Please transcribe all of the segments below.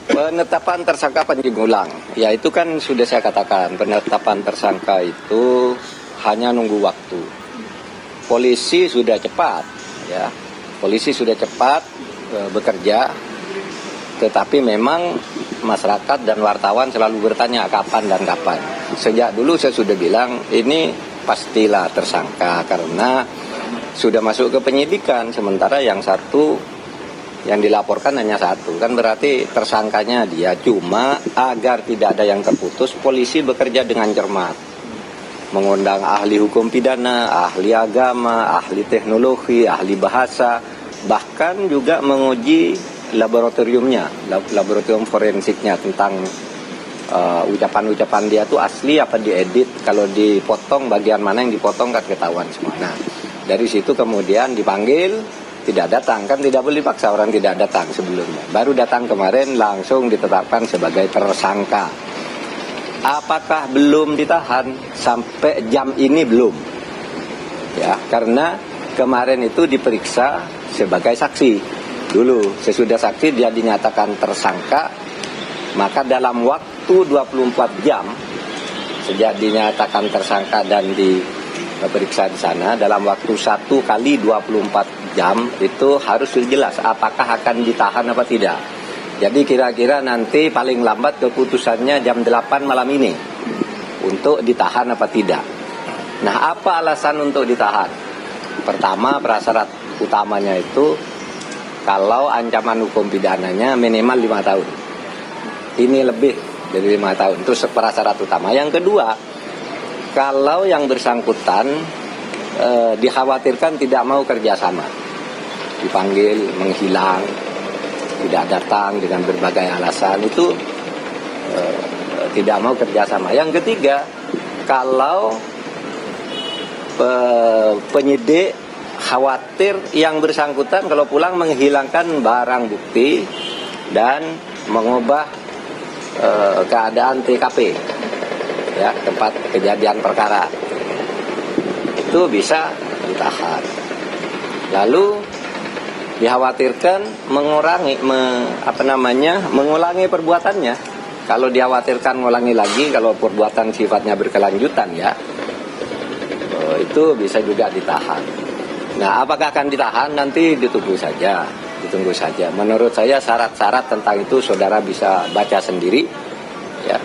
Penetapan tersangka Panji Gumilang, ya itu kan sudah saya katakan, penetapan tersangka itu hanya nunggu waktu. Polisi sudah cepat, ya, polisi sudah cepat bekerja, tetapi memang masyarakat dan wartawan selalu bertanya kapan dan kapan. Sejak dulu saya sudah bilang ini pastilah tersangka karena sudah masuk ke penyidikan, sementara yang satu yang dilaporkan hanya satu, kan berarti tersangkanya dia. Cuma agar tidak ada yang terputus, polisi bekerja dengan cermat, mengundang ahli hukum pidana, ahli agama, ahli teknologi, ahli bahasa, bahkan juga menguji laboratoriumnya, laboratorium forensiknya tentang ucapan-ucapan dia tuh asli apa diedit, kalau dipotong bagian mana yang dipotong kan ketahuan semua. Nah, dari situ kemudian dipanggil, tidak datang, kan tidak boleh paksa orang tidak datang sebelumnya. Baru datang kemarin langsung ditetapkan sebagai tersangka. Apakah belum ditahan sampai jam ini? Belum. Ya, karena kemarin itu diperiksa sebagai saksi. Dulu sesudah saksi dia dinyatakan tersangka, maka dalam waktu 24 jam sejak dinyatakan tersangka dan diperiksa di sana, dalam waktu 1 kali 24 jam itu harus jelas apakah akan ditahan apa tidak. Jadi kira-kira nanti paling lambat keputusannya jam 8 malam ini untuk ditahan apa tidak. Nah, apa alasan untuk ditahan? Pertama, prasyarat utamanya itu kalau ancaman hukum pidananya minimal 5 tahun. Ini lebih dari 5 tahun, itu prasyarat utama. Yang kedua, kalau yang bersangkutan dikhawatirkan tidak mau kerjasama, dipanggil, menghilang, tidak datang dengan berbagai alasan, itu tidak mau kerjasama. Yang ketiga, kalau penyidik khawatir yang bersangkutan kalau pulang menghilangkan barang bukti dan mengubah keadaan TKP, ya, tempat kejadian perkara, itu bisa ditahan. Lalu dikhawatirkan mengulangi perbuatannya. Kalau dikhawatirkan mengulangi lagi, kalau perbuatan sifatnya berkelanjutan, ya, itu bisa juga ditahan. Nah, apakah akan ditahan? Nanti ditunggu saja. Menurut saya syarat-syarat tentang itu saudara bisa baca sendiri, ya,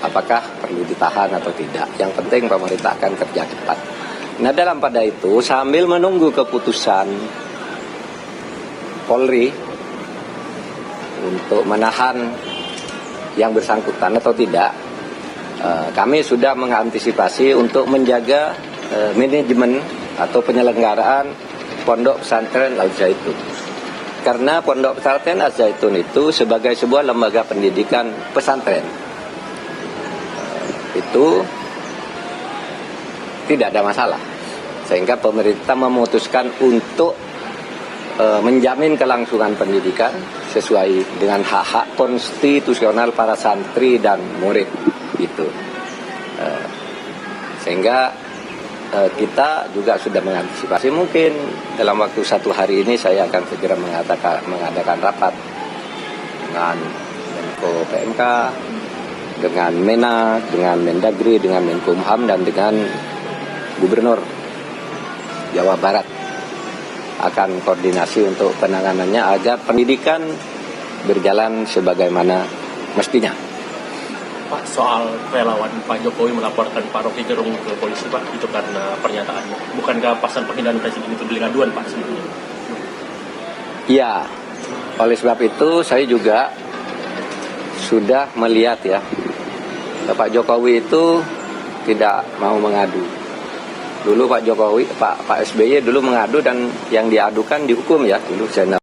apakah perlu ditahan atau tidak. Yang penting pemerintah akan kerja cepat. Nah, dalam pada itu sambil menunggu keputusan Polri untuk menahan yang bersangkutan atau tidak, kami sudah mengantisipasi untuk menjaga manajemen atau penyelenggaraan Pondok Pesantren Al Zaitun. Karena Pondok Pesantren Al Zaitun itu sebagai sebuah lembaga pendidikan pesantren, itu tidak ada masalah, sehingga pemerintah memutuskan untuk menjamin kelangsungan pendidikan sesuai dengan hak-hak konstitusional para santri dan murid itu. Sehingga kita juga sudah mengantisipasi, mungkin dalam waktu 1 hari ini saya akan segera mengadakan rapat dengan Menko PMK, dengan Menak, dengan Mendagri, dengan Menkumham, dan dengan Gubernur Jawa Barat, akan koordinasi untuk penanganannya agar pendidikan berjalan sebagaimana mestinya. Pak, soal relawan Pak Jokowi melaporkan Pak Rocky Gerung ke polisi, Pak, itu karena pernyataannya. Bukankah pasal penghinaan presiden itu delik aduan, Pak, sebenarnya? Ya, oleh sebab itu saya juga sudah melihat, ya, Pak Jokowi itu tidak mau mengadu. Dulu Pak SBY dulu mengadu dan yang diadukan dihukum, ya, dulu saya